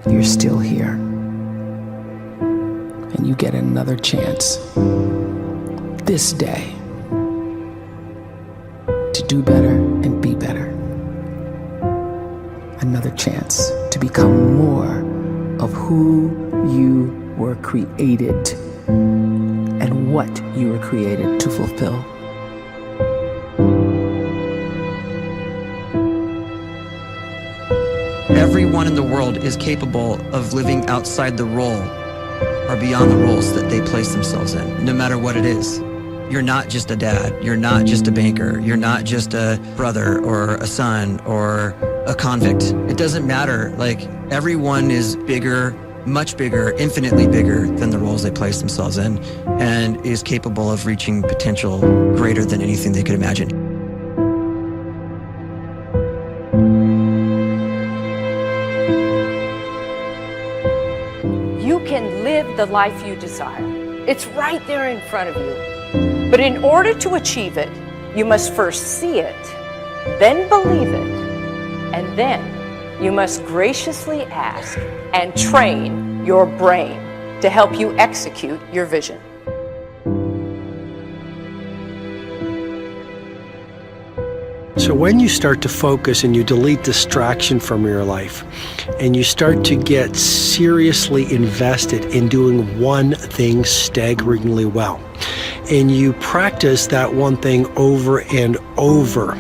you're still here. And you get another chance this day to do better and be better. Another chance to become more of who you were created and what you were created to fulfill. Everyone in the world is capable of living outside the role or beyond the roles that they place themselves in, no matter what it is. You're not just a dad, you're not just a banker, you're not just a brother or a son or a convict. It doesn't matter. Like, everyone is bigger, much bigger, infinitely bigger than the roles they place themselves in, and is capable of reaching potential greater than anything they could imagine. You can live the life you desire. It's right there in front of you. But in order to achieve it, you must first see it, then believe it, and then you must graciously ask and train your brain to help you execute your vision. So when you start to focus and you delete distraction from your life, and you start to get seriously invested in doing one thing staggeringly well, and you practice that one thing over and over,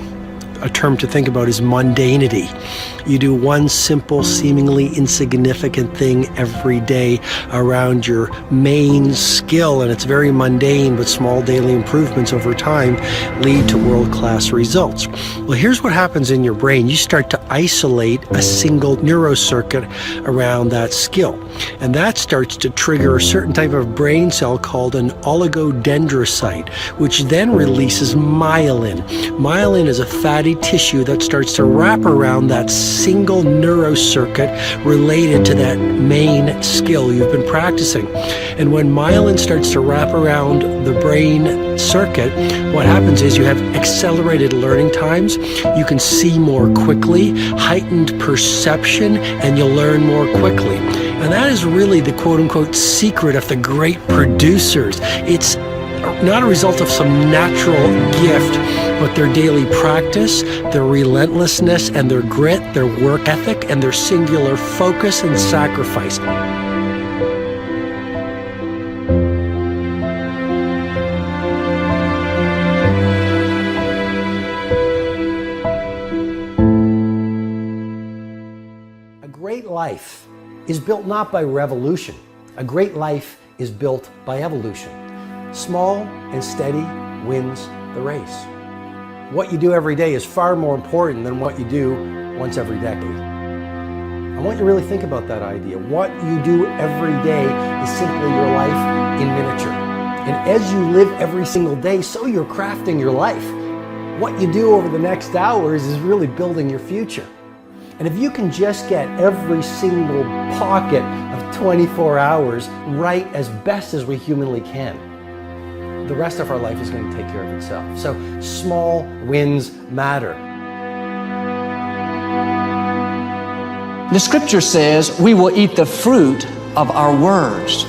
a term to think about is mundanity. You do one simple, seemingly insignificant thing every day around your main skill, and it's very mundane, but small daily improvements over time lead to world-class results. Well, here's what happens in your brain. You start to isolate a single neurocircuit around that skill, and that starts to trigger a certain type of brain cell called an oligodendrocyte, which then releases myelin. Myelin is a fatty tissue that starts to wrap around that single neurocircuit related to that main skill you've been practicing. And when myelin starts to wrap around the brain circuit, what happens is you have accelerated learning times, you can see more quickly, heightened perception, and you'll learn more quickly. And that is really the quote-unquote secret of the great producers. It's not a result of some natural gift, but their daily practice, their relentlessness and their grit, their work ethic, and their singular focus and sacrifice. A great life is built not by revolution. A great life is built by evolution. Small and steady wins the race. What you do every day is far more important than what you do once every decade. I want you to really think about that idea. What you do every day is simply your life in miniature. And as you live every single day, so you're crafting your life. What you do over the next hours is really building your future. And if you can just get every single pocket of 24 hours right as best as we humanly can, the rest of our life is going to take care of itself. So small wins matter. The scripture says we will eat the fruit of our words.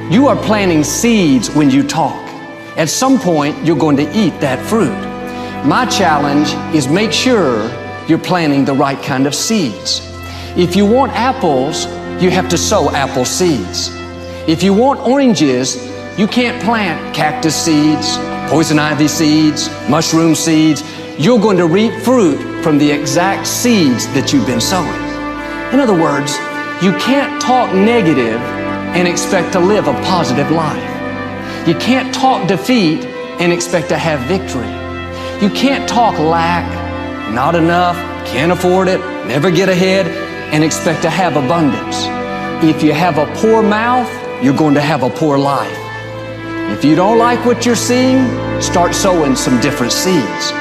You are planting seeds when you talk. At some point, you're going to eat that fruit. My challenge is make sure you're planting the right kind of seeds. If you want apples, you have to sow apple seeds. If you want oranges, you can't plant cactus seeds, poison ivy seeds, mushroom seeds. You're going to reap fruit from the exact seeds that you've been sowing. In other words, you can't talk negative and expect to live a positive life. You can't talk defeat and expect to have victory. You can't talk lack, not enough, can't afford it, never get ahead, and expect to have abundance. If you have a poor mouth, you're going to have a poor life. If you don't like what you're seeing, start sowing some different seeds.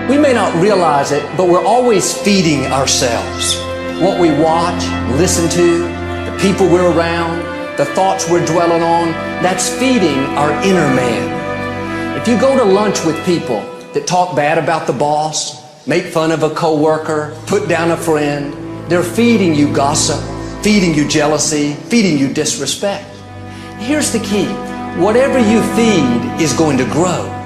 We may not realize it, but we're always feeding ourselves. What we watch, listen to, the people we're around, the thoughts we're dwelling on, that's feeding our inner man. If you go to lunch with people that talk bad about the boss, make fun of a coworker, put down a friend. They're feeding you gossip, feeding you jealousy, feeding you disrespect. Here's the key. Whatever you feed is going to grow.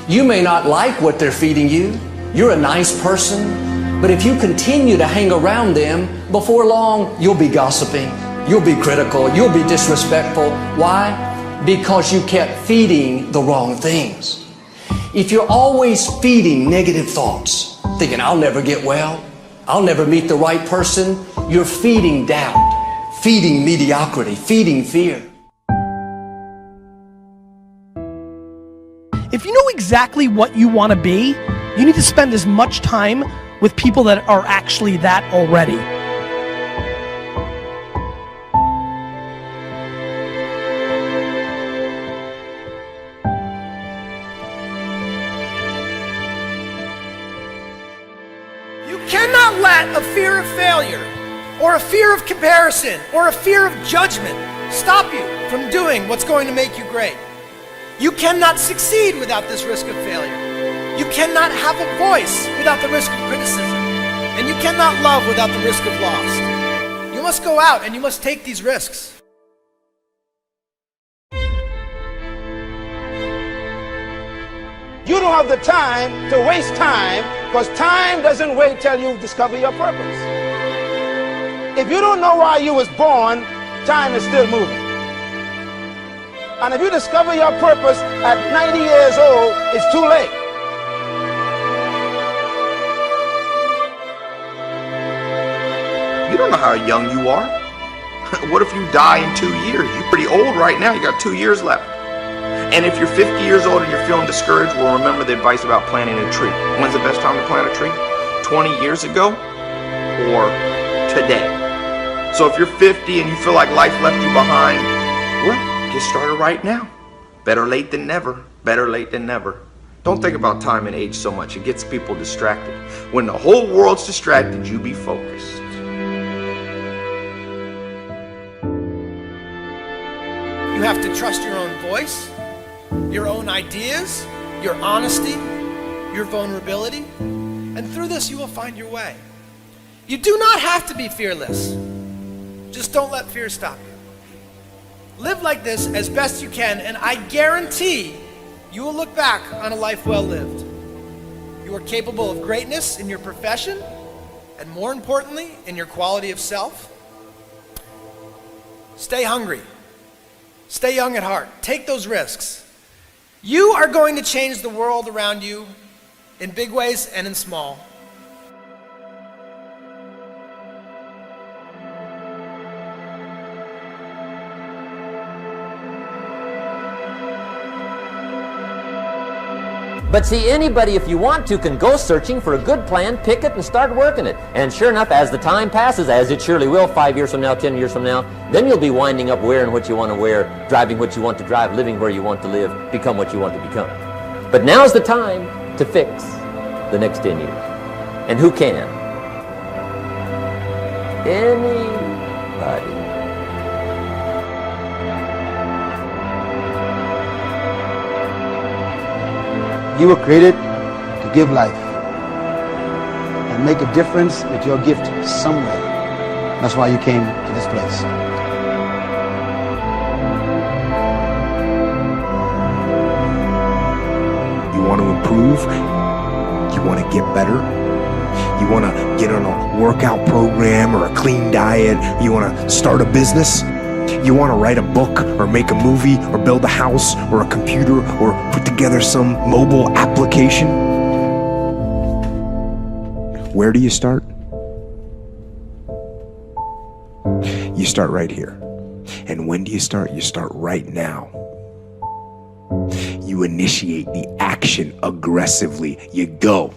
You may not like what they're feeding you. You're a nice person, but if you continue to hang around them, before long, you'll be gossiping, you'll be critical, you'll be disrespectful. Why? Because you kept feeding the wrong things. If you're always feeding negative thoughts, thinking, I'll never get well, I'll never meet the right person, you're feeding doubt, feeding mediocrity, feeding fear. If you know exactly what you want to be, you need to spend as much time with people that are actually that already. You cannot let a fear of failure, or a fear of comparison, or a fear of judgment stop you from doing what's going to make you great. You cannot succeed without this risk of failure. You cannot have a voice without the risk of criticism. And you cannot love without the risk of loss. You must go out and you must take these risks. You don't have the time to waste time, because time doesn't wait till you discover your purpose. If you don't know why you was born, time is still moving. And if you discover your purpose at 90 years old, it's too late. You don't know how young you are. What if you die in 2 years? You're pretty old right now. You got 2 years left. And if you're 50 years old and you're feeling discouraged, well, remember the advice about planting a tree. When's the best time to plant a tree? 20 years ago or today? So if you're 50 and you feel like life left you behind, well, get started right now. Better late than never. Better late than never. Don't think about time and age so much. It gets people distracted. When the whole world's distracted, you be focused. You have to trust your own voice, your own ideas, your honesty, your vulnerability, and through this you will find your way. You do not have to be fearless. Just don't let fear stop you. Live like this as best you can, and I guarantee you will look back on a life well lived. You are capable of greatness in your profession, and more importantly, in your quality of self. Stay hungry. Stay young at heart. Take those risks. You are going to change the world around you in big ways and in small. But see, anybody, if you want to, can go searching for a good plan, pick it, and start working it. And sure enough, as the time passes, as it surely will 5 years from now, 10 years from now, then you'll be winding up wearing what you want to wear, driving what you want to drive, living where you want to live, become what you want to become. But now's the time to fix the next 10 years. And who can? Anybody. You were created to give life and make a difference with your gift somewhere. That's why you came to this place. You want to improve? You want to get better? You want to get on a workout program or a clean diet? You want to start a business? You want to write a book or make a movie or build a house or a computer or put together some mobile application? Where do you start? You start right here. And when do you start? You start right now. You initiate the action aggressively. You go.